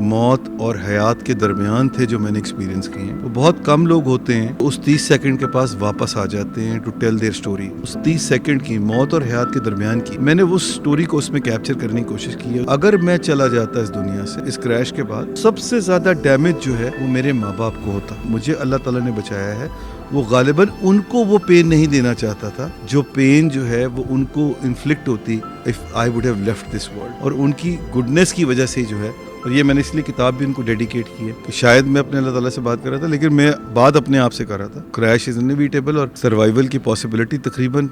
موت اور حیات کے درمیان تھے جو میں نے ایکسپیرینس کیے ہیں. وہ بہت کم لوگ ہوتے ہیں اس 30 سیکنڈ کے پاس واپس آ جاتے ہیں ٹو ٹیل دیئر اسٹوری. اس 30 سیکنڈ کی موت اور حیات کے درمیان کی میں نے اس اسٹوری کو اس میں کیپچر کرنے کی کوشش کی ہے. اگر میں چلا جاتا اس دنیا سے اس کریش کے بعد, سب سے زیادہ ڈیمیج جو ہے وہ میرے ماں باپ کو ہوتا. مجھے اللہ تعالیٰ نے بچایا ہے. وہ غالباً ان کو وہ پین نہیں دینا چاہتا تھا جو پین جو ہے وہ ان کو انفلکٹ ہوتی if I would have left this world. اور ان کی گڈنس کی وجہ سے جو ہے, اور یہ میں نے اس لیے کتاب بھی ان کو ڈیڈیکیٹ کی ہے کہ شاید میں اپنے اللہ تعالیٰ سے بات کر رہا تھا لیکن میں بات اپنے آپ سے کر رہا تھا. کریش از انیویٹیبل اور سروائیول کی پاسبلٹی تقریباً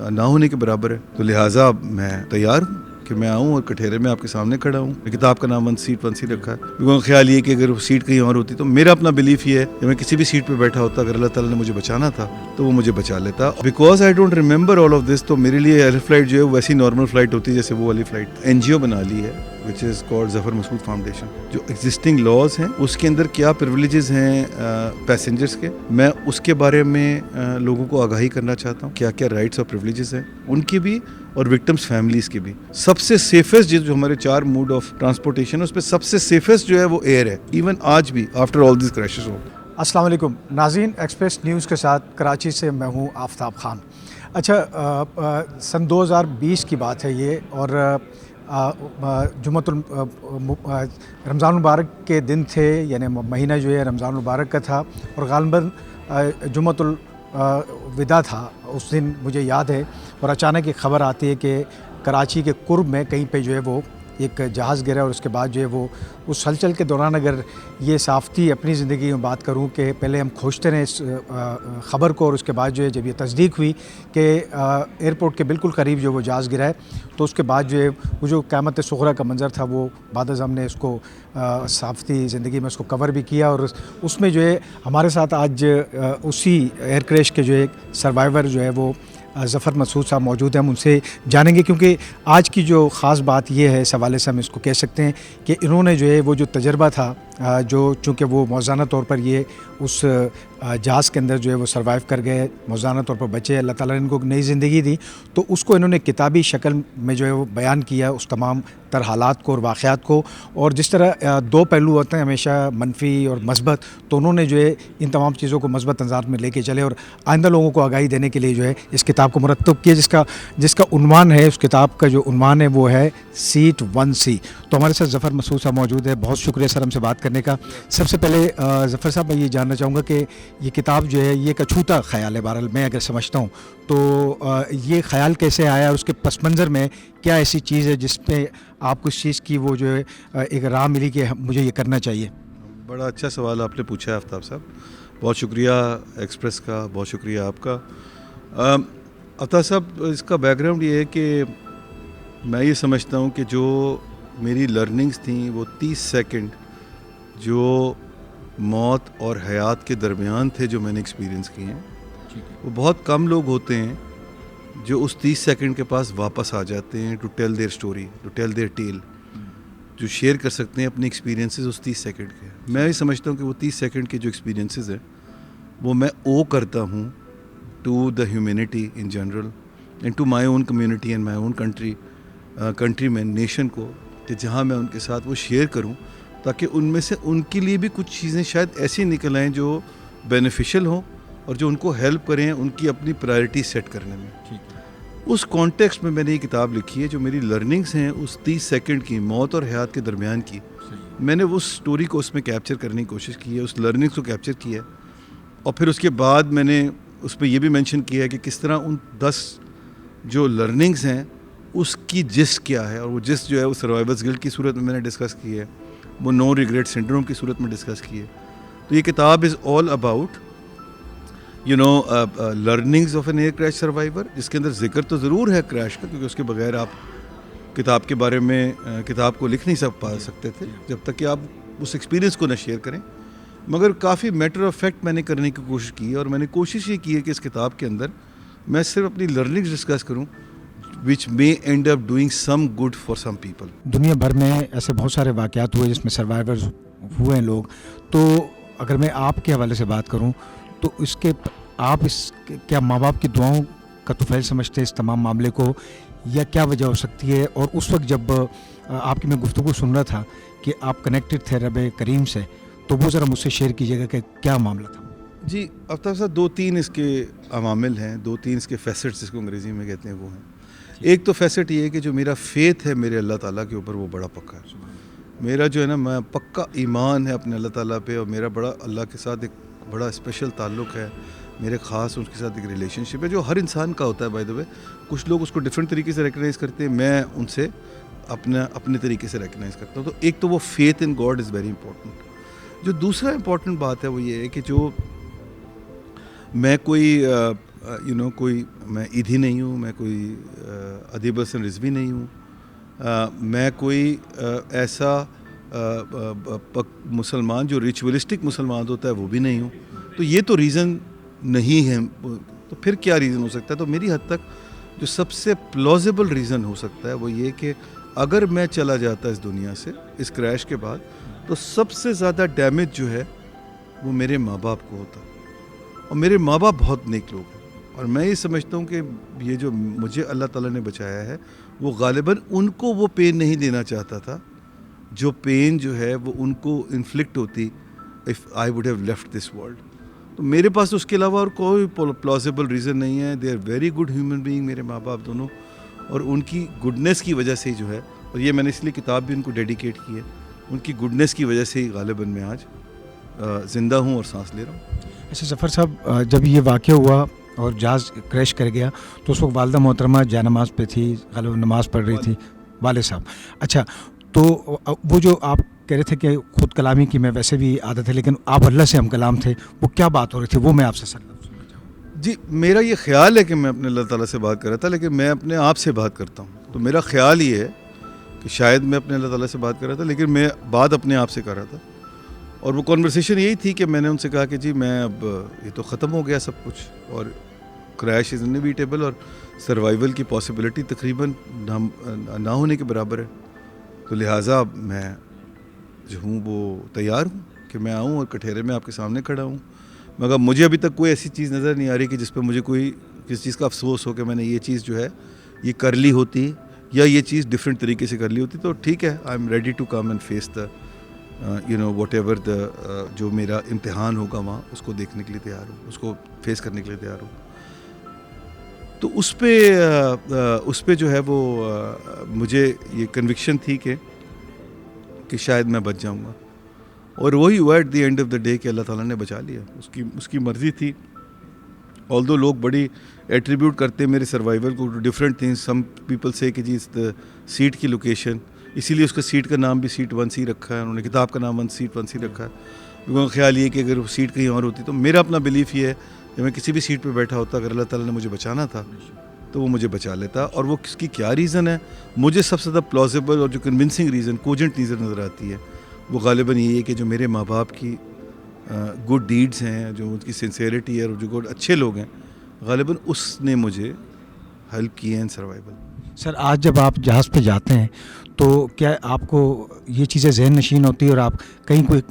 نہ ہونے کے برابر ہے. تو لہٰذا میں تیار ہوں کہ میں آؤں اور کٹھیرے میں آپ کے سامنے کھڑا ہوں. کتاب کا نام ون سیٹ رکھا ہے. میرا خیال یہ کہ اگر سیٹ کہیں اور ہوتی تو میرا اپنا بلیف یہ ہے کہ میں کسی بھی سیٹ پہ بیٹھا ہوتا, اگر اللہ تعالیٰ نے مجھے بچانا تھا تو وہ مجھے بچا لیتا. Because I don't remember all of this, تو میرے لیے ایئر فلائٹ جو ہے ویسی نارمل فلائٹ ہوتی ہے جیسے وہ والی فلائٹ. NGO بنا لی ہے which is called Zafar Masood foundation. جو ایگزسٹنگ لاز ہیں اس کے اندر کیا پریویلیجز ہیں پیسنجرز کے, میں اس کے بارے میں لوگوں کو آگاہی کرنا چاہتا ہوں. کیا کیا رائٹس اور پریویلیجز ہیں ان کی بھی اور وکٹمس فیملیز کی بھی. سب سے سیفسٹ جو ہمارے 4 موڈ آف ٹرانسپورٹیشن اس پہ سب سے سیفسٹ جو ہے وہ ایئر ہے, ایون آج بھی آفٹر آل دیز کریشز ہو. السلام علیکم ناظرین, ایکسپریس نیوز کے ساتھ کراچی سے میں ہوں آفتاب خان. اچھا, سن 2020 کی بات ہے یہ, اور رمضان المبارک کے دن تھے, یعنی مہینہ جو ہے رمضان المبارک کا تھا, اور غالباً جمعۃ الوداع تھا اس دن, مجھے یاد ہے. اور اچانک ایک خبر آتی ہے کہ کراچی کے قرب میں کہیں پہ جو ہے وہ ایک جہاز گرا, اور اس کے بعد جو ہے وہ اس ہلچل کے دوران اگر یہ صافتی اپنی زندگی میں بات کروں کہ پہلے ہم کھوجتے رہے اس خبر کو, اور اس کے بعد جو ہے جب یہ تصدیق ہوئی کہ ایئرپورٹ کے بالکل قریب جو وہ جہاز گرا ہے, تو اس کے بعد جو ہے وہ جو قیامت صغریٰ کا منظر تھا وہ بعد از ہم نے اس کو صافتی زندگی میں اس کو کور بھی کیا. اور اس میں جو ہے ہمارے ساتھ آج اسی ایئر کریش کے جو ایک سروائیور جو ہے وہ ظفر مسعود صاحب موجود ہیں. ہم ان سے جانیں گے کیونکہ آج کی جو خاص بات یہ ہے, اس حوالے سے ہم اس کو کہہ سکتے ہیں کہ انہوں نے جو ہے وہ جو تجربہ تھا, جو چونکہ وہ موزانہ طور پر یہ اس جہاز کے اندر جو ہے وہ سروائیو کر گئے, موزانہ طور پر بچے, اللہ تعالیٰ نے ان کو نئی زندگی دی, تو اس کو انہوں نے کتابی شکل میں جو ہے وہ بیان کیا اس تمام تر حالات کو اور واقعات کو. اور جس طرح 2 پہلو ہوتے ہیں ہمیشہ, منفی اور مثبت, تو انہوں نے جو ہے ان تمام چیزوں کو مثبت انداز میں لے کے چلے اور آئندہ لوگوں کو آگاہی دینے کے لیے جو ہے اس کتاب کو مرتب کیا, جس کا عنوان ہے, اس کتاب کا جو عنوان ہے وہ ہے سیٹ 1C. تو ہمارے ساتھ ظفر مسعود صاحب موجود ہے. بہت شکریہ سر ہم سے بات کرنے کا. سب سے پہلے ظفر صاحب میں یہ جاننا چاہوں گا کہ یہ کتاب جو ہے یہ ایک اچھوتا خیال ہے, بہرحال میں اگر سمجھتا ہوں تو یہ خیال کیسے آیا, اور اس کے پس منظر میں کیا ایسی چیز ہے جس پہ آپ کو اس چیز کی وہ جو ہے ایک راہ ملی کہ مجھے یہ کرنا چاہیے؟ بڑا اچھا سوال آپ نے پوچھا ہے آفتاب صاحب, بہت شکریہ ایکسپریس کا, بہت شکریہ آپ کا. آفتاب صاحب, اس کا بیک گراؤنڈ یہ ہے کہ میں یہ سمجھتا ہوں کہ جو میری لرننگز تھیں وہ 30 سیکنڈ جو موت اور حیات کے درمیان تھے جو میں نے ایکسپیرینس کیے ہیں, وہ بہت کم لوگ ہوتے ہیں جو اس 30 سیکنڈ کے پاس واپس آ جاتے ہیں to tell their story, to tell their tale, جو شیئر کر سکتے ہیں اپنے ایکسپیرینسز اس 30 سیکنڈ کے. میں یہ سمجھتا ہوں کہ وہ 30 سیکنڈ کے جو ایکسپیرینسز ہیں وہ میں او کرتا ہوں to the humanity in general and to my own community and my own country میں, نیشن کو, کہ جہاں میں ان کے ساتھ وہ شیئر کروں تاکہ ان میں سے ان کے لیے بھی کچھ چیزیں شاید ایسی نکل آئیں جو بینیفیشل ہوں اور جو ان کو ہیلپ کریں ان کی اپنی پرائرٹی سیٹ کرنے میں. اس کانٹیکسٹ میں نے یہ کتاب لکھی ہے. جو میری لرننگز ہیں اس 30 سیکنڈ کی موت اور حیات کے درمیان کی, میں نے اس سٹوری کو اس میں کیپچر کرنے کی کوشش کی ہے, اس لرننگز کو کیپچر کیا ہے. اور پھر اس کے بعد میں نے اس پہ یہ بھی مینشن کیا ہے کہ کس طرح ان 10 جو لرننگز ہیں اس کی جسٹ کیا ہے, اور وہ جسٹ جو ہے وہ سروائیورز گلٹ کی صورت میں نے ڈسکس کی ہے, وہ نو ریگریٹ سنڈروم کی صورت میں ڈسکس کی ہے. تو یہ کتاب is all about learnings of an air crash survivor, جس کے اندر ذکر تو ضرور ہے کریش کا, کیونکہ اس کے بغیر آپ کتاب کے بارے میں کتاب کو لکھ نہیں پا سکتے تھے جب تک کہ آپ اس ایکسپیرینس کو نہ شیئر کریں. مگر کافی میٹر آف فیکٹ میں نے کرنے کی کوشش کی ہے, اور میں نے کوشش یہ کی ہے کہ اس کتاب کے اندر میں صرف اپنی لرننگز ڈسکس کروں which may end up doing some good for some people. دنیا بھر میں ایسے بہت سارے واقعات ہوئے جس میں سروائیورز ہوئے ہیں لوگ. تو اگر میں آپ کے حوالے سے بات کروں تو آپ کیا ماں باپ کی دعاؤں کا طفیل سمجھتے ہیں اس تمام معاملے کو, یا کیا وجہ ہو سکتی ہے؟ اور اس وقت جب آپ کی میں گفتگو سن رہا تھا کہ آپ کنیکٹڈ تھے رب کریم سے, تو وہ ذرا مجھ سے شیئر کیجیے گا کہ کیا معاملہ تھا. جی آفتاب صاحب, 2-3 اس کے عوامل ہیں, 2-3 اس کے فیسٹس جس کو انگریزی میں کہتے ہیں وہ ہیں. ایک تو فیسٹ یہ ہے کہ جو میرا فیتھ ہے میرے اللہ تعالیٰ کے اوپر وہ بڑا پکا ہے. میرا جو ہے نا, میں پکا ایمان ہے اپنے اللہ تعالیٰ پہ, اور میرا بڑا اللہ کے ساتھ ایک بڑا اسپیشل تعلق ہے, میرے خاص ان کے ساتھ ایک ریلیشن شپ ہے جو ہر انسان کا ہوتا ہے. بائی دا وے کچھ لوگ اس کو ڈفرینٹ طریقے سے ریکگنائز کرتے ہیں, میں ان سے اپنے طریقے سے ریکگنائز کرتا ہوں. تو ایک تو وہ faith in God is very important. جو دوسرا امپورٹنٹ بات ہے وہ یہ ہے کہ جو میں کوئی کوئی میں ایدھی نہیں ہوں, میں کوئی ادیب حسن رضوی نہیں ہوں, میں کوئی ایسا مسلمان جو ریچولسٹک مسلمان ہوتا ہے وہ بھی نہیں ہوں. تو یہ تو ریزن نہیں ہے, تو پھر کیا ریزن ہو سکتا ہے؟ تو میری حد تک جو سب سے پلازیبل ریزن ہو سکتا ہے وہ یہ کہ اگر میں چلا جاتا اس دنیا سے اس کریش کے بعد, تو سب سے زیادہ ڈیمیج جو ہے وہ میرے ماں باپ کو ہوتا. اور میرے ماں باپ بہت نیک لوگ ہیں, اور میں یہ سمجھتا ہوں کہ یہ جو مجھے اللہ تعالیٰ نے بچایا ہے وہ غالباً ان کو وہ پین نہیں دینا چاہتا تھا جو پین جو ہے وہ ان کو انفلکٹ ہوتی if I would have left this world. تو میرے پاس اس کے علاوہ اور کوئی پلازیبل ریزن نہیں ہے. They are very good human being میرے ماں باپ دونوں, اور ان کی گڈنس کی وجہ سے ہی جو ہے, اور یہ میں نے اس لیے کتاب بھی ان کو ڈیڈیکیٹ کی ہے, ان کی گڈنس کی وجہ سے ہی غالباً میں آج زندہ ہوں اور سانس لے رہا ہوں. اچھا ظفر صاحب, جب یہ واقعہ ہوا اور جہاز کریش کر گیا تو اس وقت والدہ محترمہ جائے نماز پہ تھی, غالب نماز پڑھ رہی تھی, والد صاحب. اچھا, تو وہ جو آپ کہہ رہے تھے کہ خود کلامی کی میں ویسے بھی عادت ہے, لیکن آپ اللہ سے ہم کلام تھے, وہ کیا بات ہو رہی تھی وہ میں آپ سے سننا چاہوں گا. جی میرا یہ خیال ہے کہ میں اپنے اللہ تعالیٰ سے بات کر رہا تھا, لیکن میں اپنے آپ سے بات کرتا ہوں. تو میرا خیال یہ ہے کہ شاید میں اپنے اللہ تعالیٰ سے بات کر رہا تھا, لیکن میں بات اپنے آپ سے کر رہا تھا. اور وہ کنورسیشن یہی تھی کہ میں نے ان سے کہا کہ جی میں اب یہ تو ختم ہو گیا سب کچھ, اور کریش از انیویٹیبل, اور سروائیول کی پاسبلٹی تقریباً نہ ہونے کے برابر ہے. تو لہٰذا میں جو ہوں وہ تیار ہوں کہ میں آؤں اور کٹہرے میں آپ کے سامنے کھڑا ہوں. مگر مجھے ابھی تک کوئی ایسی چیز نظر نہیں آ رہی کہ جس پہ مجھے کوئی کسی چیز کا افسوس ہو کہ میں نے یہ چیز جو ہے یہ کر لی ہوتی, یا یہ چیز ڈفرینٹ طریقے سے کر لی ہوتی. تو ٹھیک ہے, I am ready to come and face the whatever جو میرا امتحان ہوگا وہاں, اس کو دیکھنے کے لیے تیار ہوں, اس کو فیس کرنے کے لیے تیار ہوں. تو اس پہ جو ہے وہ مجھے یہ کنوکشن تھی کہ شاید میں بچ جاؤں گا, اور وہی ہوا at the end of the day کہ اللہ تعالیٰ نے بچا لیا. اس کی مرضی تھی. آلدو لوگ بڑی ایٹریبیوٹ کرتے ہیں میرے سروائیول کو to different things. Some people say کہ جی سیٹ کی لوکیشن, اسی لیے اس کا سیٹ کا نام بھی سیٹ 1C رکھا ہے, انہوں نے کتاب کا نام سیٹ 1C رکھا ہے. کیونکہ خیال یہ کہ اگر وہ سیٹ کہیں اور ہوتی, تو میرا اپنا بلیف یہ ہے کہ میں کسی بھی سیٹ پہ بیٹھا ہوتا, اگر اللہ تعالیٰ نے مجھے بچانا تھا تو وہ مجھے بچا لیتا. اور وہ کس کی کیا ریزن ہے, مجھے سب سے زیادہ پلازیبل اور جو کنونسنگ ریزن, کوجنٹ ریزن نظر آتی ہے, وہ غالباً یہی ہے کہ جو میرے ماں باپ کی گڈ ڈیڈز ہیں, جو ان کی سنسیئرٹی ہے, اور جو گڈ اچھے لوگ ہیں, غالباً اس نے مجھے ہیلپ کی ہے ان سروائیول. سر, آج جب آپ جہاز پہ جاتے ہیں تو کیا آپ کو یہ چیزیں ذہن نشین ہوتی ہے, اور آپ کہیں کوئی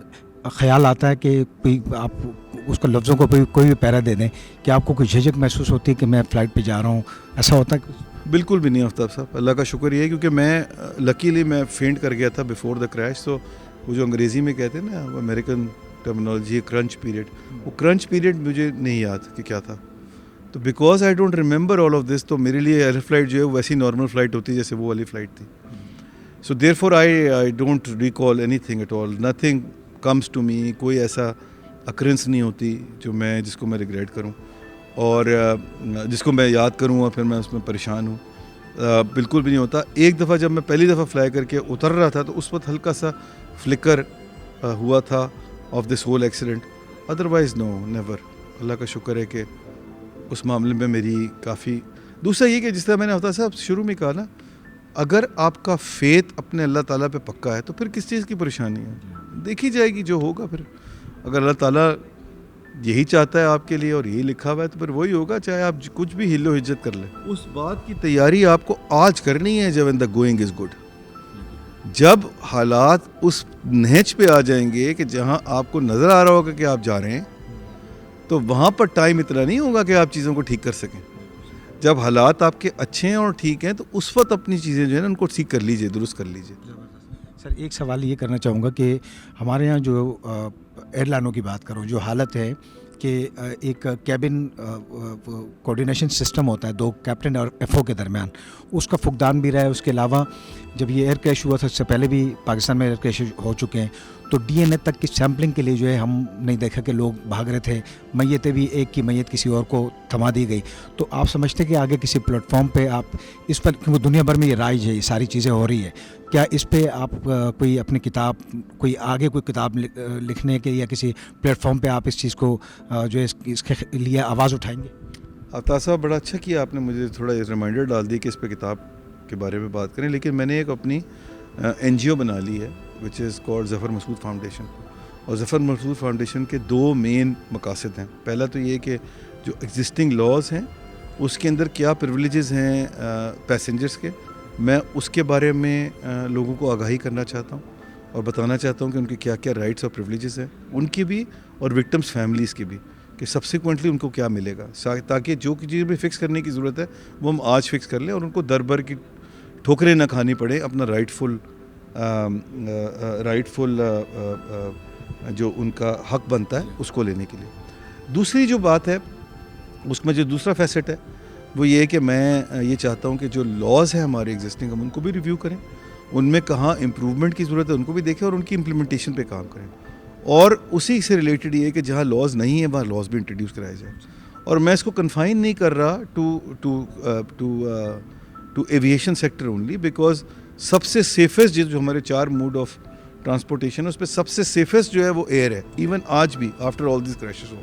خیال آتا ہے کہ کوئی آپ اس کو لفظوں کو کوئی بھی پیرا دے دیں کہ آپ کو کوئی جھجک محسوس ہوتی ہے کہ میں فلائٹ پہ جا رہا ہوں, ایسا ہوتا ہے؟ بالکل بھی نہیں آفتاب صاحب, اللہ کا شکر یہ ہے کیونکہ میں لکیلی میں فینٹ کر گیا تھا بیفور دا کریش. تو وہ جو انگریزی میں کہتے ہیں نا, وہ امریکن ٹرمنالوجی کرنچ پیریڈ, وہ کرنچ پیریڈ مجھے نہیں یاد کہ کیا تھا. تو because I don't remember all of this, تو میرے لیے ایئر فلائٹ جو ہے ویسی نارمل فلائٹ ہوتی ہے جیسے وہ والی فلائٹ تھی. So therefore I don't recall anything at all, nothing comes to me. کوئی ایسا اکرنس نہیں ہوتی جس کو میں ریگریٹ کروں اور جس کو میں یاد کروں اور پھر میں اس میں پریشان ہوں. بالکل بھی نہیں ہوتا. ایک دفعہ جب میں پہلی دفعہ فلائی کر کے اتر رہا تھا تو اس وقت ہلکا سا فلکر ہوا تھا of this whole accident, otherwise no, never. اللہ کا شکر ہے کہ اس معاملے میں میری کافی. دوسرا یہ کہ جس طرح میں نے ہوتا صاحب شروع میں کہا نا, اگر آپ کا فیتھ اپنے اللہ تعالیٰ پہ پکا ہے تو پھر کس چیز کی پریشانی ہے, دیکھی جائے گی جو ہوگا. پھر اگر اللہ تعالیٰ یہی چاہتا ہے آپ کے لیے اور یہی لکھا ہوا ہے تو پھر وہی ہوگا, چاہے آپ کچھ بھی ہل و حجت کر لیں. اس بات کی تیاری آپ کو آج کرنی ہے جب دا گوئنگ از گڈ. جب حالات اس نہج پہ آ جائیں گے کہ جہاں آپ کو نظر آ رہا ہوگا کہ آپ جا رہے ہیں, تو وہاں پر ٹائم اتنا نہیں ہوگا کہ آپ چیزوں کو ٹھیک کر سکیں. جب حالات آپ کے اچھے ہیں اور ٹھیک ہیں تو اس وقت اپنی چیزیں جو ہے نا ان کو ٹھیک کر لیجئے, درست کر لیجئے. سر ایک سوال یہ کرنا چاہوں گا کہ ہمارے یہاں جو ایئر لائنوں کی بات کروں جو حالت ہے کہ ایک کیبن کوارڈینیشن سسٹم ہوتا ہے دو کیپٹن اور ایف او کے درمیان، اس کا فقدان بھی رہا ہے. اس کے علاوہ جب یہ ایئر کریش ہوا تھا اس سے پہلے بھی پاکستان میں ایئر کریش ہو چکے ہیں، تو ڈی این اے تک کی سیمپلنگ کے لیے جو ہے ہم نہیں دیکھا کہ لوگ بھاگ رہے تھے، میتیں بھی ایک کی میت کسی اور کو تھما دی گئی. تو آپ سمجھتے کہ آگے کسی پلیٹ فارم پہ آپ اس پر، کیونکہ دنیا بھر میں یہ رائج ہے، یہ ساری چیزیں ہو رہی ہے، کیا اس پہ آپ کوئی اپنی کتاب، کوئی آگے کوئی کتاب لکھنے کے یا کسی پلیٹ فارم پہ آپ اس چیز کو جو ہے اس کے لیے آواز اٹھائیں گے؟ عطا صاحب بڑا اچھا کیا آپ نے مجھے تھوڑا ریمائنڈر ڈال دی کہ اس پہ کتاب کے بارے میں بات کریں. لیکن میں نے ایک اپنی این جی او بنا لی ہے وچ is called Zafar Masood foundation. اور ظفر مسعود فاؤنڈیشن کے دو مین مقاصد ہیں. پہلا تو یہ کہ جو ایگزسٹنگ لاز ہیں اس کے اندر کیا پریویلیجز ہیں پیسنجرز کے، میں اس کے بارے میں لوگوں کو آگاہی کرنا چاہتا ہوں اور بتانا چاہتا ہوں کہ ان کے کیا کیا رائٹس اور پریویلیجز ہیں ان کی بھی اور وکٹمس فیملیز کی بھی، کہ سبسیکوینٹلی ان کو کیا ملے گا، تاکہ جو چیز بھی فکس کرنے کی ضرورت ہے وہ ہم آج فکس کر لیں اور ان کو در بر کی ٹھوکریں نہ کھانی پڑے اپنا رائٹ فل جو ان کا حق بنتا ہے اس کو لینے کے لیے. دوسری جو بات ہے اس میں جو دوسرا فیسٹ ہے وہ یہ ہے کہ میں یہ چاہتا ہوں کہ جو لاز ہیں ہمارے ایگزسٹنگ ہم ان کو بھی ریویو کریں، ان میں کہاں امپروومنٹ کی ضرورت ہے ان کو بھی دیکھیں اور ان کی امپلیمنٹیشن پہ کام کریں. اور اسی سے ریلیٹڈ یہ ہے کہ جہاں لاز نہیں ہے وہاں لاز بھی انٹروڈیوس کرائے جائیں. اور میں اس کو کنفائن نہیں کر رہا to aviation sector only, because سب سے سیفسٹ جو ہمارے 4 موڈ آف ٹرانسپورٹیشن ہے اس پہ سب سے سیفسٹ جو ہے وہ ایئر ہے. ایون آج بھی آفٹر آل دیز کریشز ہو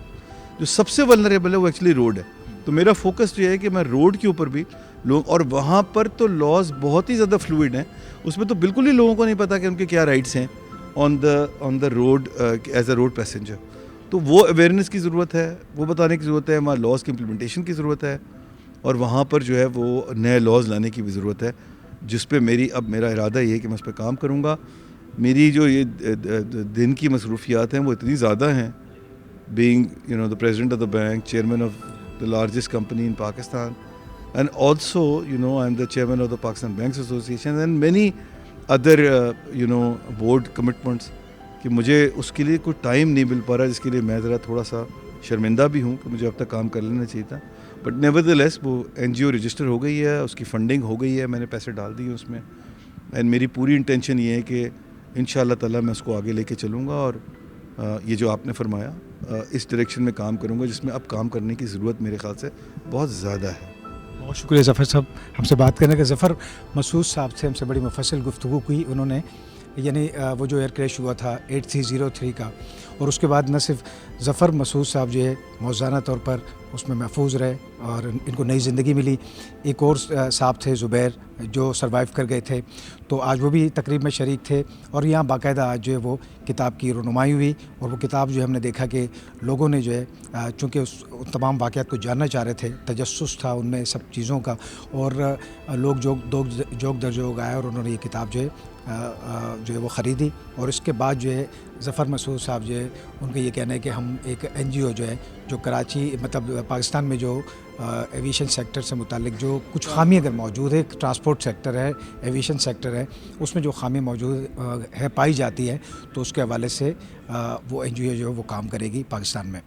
جو سب سے ولنریبل ہے وہ ایکچولی روڈ ہے. تو میرا فوکس جو ہے کہ میں روڈ کے اوپر بھی لوگ، اور وہاں پر تو لاز بہت ہی زیادہ فلوئڈ ہیں، اس میں تو بالکل ہی لوگوں کو نہیں پتہ کہ ان کے کیا رائٹس ہیں on the road as a road passenger. تو وہ اویئرنیس کی ضرورت ہے، وہ بتانے کی ضرورت ہے، وہاں لاز کی امپلیمنٹیشن کی ضرورت ہے، اور وہاں پر جو ہے وہ نئے لاز لانے کی بھی ضرورت ہے، جس پہ میرا ارادہ یہ ہے کہ میں اس پہ کام کروں گا. میری جو یہ دن کی مصروفیات ہیں وہ اتنی زیادہ ہیں، being the president of the bank, chairman of the largest company in Pakistan, and also I'm the chairman of the Pakistan Banks Association and many other board commitments, کہ مجھے اس کے لیے کوئی ٹائم نہیں مل پا رہا، جس کے لیے میں ذرا تھوڑا سا شرمندہ بھی ہوں کہ مجھے اب تک کام کر لینا چاہیے تھا. بٹ نیورتھلیس وہ این جی او رجسٹر ہو گئی ہے، اس کی فنڈنگ ہو گئی ہے، میں نے پیسے ڈال دیے اس میں، اینڈ میری پوری انٹینشن یہ ہے کہ ان شاء اللہ تعالیٰ میں اس کو آگے لے کے چلوں گا، اور یہ جو آپ نے فرمایا اس ڈائریکشن میں کام کروں گا، جس میں اب کام کرنے کی ضرورت میرے خیال سے بہت زیادہ ہے. بہت شکریہ ظفر صاحب ہم سے بات کرنے کا. ظفر مسعود صاحب سے ہم سے بڑی مفصل گفتگو کی انہوں نے، یعنی وہ جو ایئر کریش ہوا تھا 8303 کا، اور اس کے بعد نہ صرف ظفر مسعود صاحب جو ہے موزانہ طور پر اس میں محفوظ رہے اور ان کو نئی زندگی ملی. ایک اور صاحب تھے زبیر جو سروائیو کر گئے تھے، تو آج وہ بھی تقریب میں شریک تھے، اور یہاں باقاعدہ آج جو ہے وہ کتاب کی رونمائی ہوئی. اور وہ کتاب جو ہم نے دیکھا کہ لوگوں نے جو ہے چونکہ ان تمام واقعات کو جاننا چاہ رہے تھے، تجسس تھا ان میں سب چیزوں کا، اور لوگ جوگ در جوگ آئے اور انہوں نے یہ کتاب جو ہے وہ خریدی. اور اس کے بعد جو ہے ظفر مسعود صاحب جو ہے ان کا یہ کہنا ہے کہ ہم ایک این جی او جو ہے جو کراچی مطلب پاکستان میں جو ایویشن سیکٹر سے متعلق جو کچھ خامی اگر موجود ہے، ٹرانسپورٹ سیکٹر ہے، ایویشن سیکٹر ہے، اس میں جو خامی موجود ہے پائی جاتی ہے، تو اس کے حوالے سے وہ این جی او جو ہے وہ کام کرے گی پاکستان میں.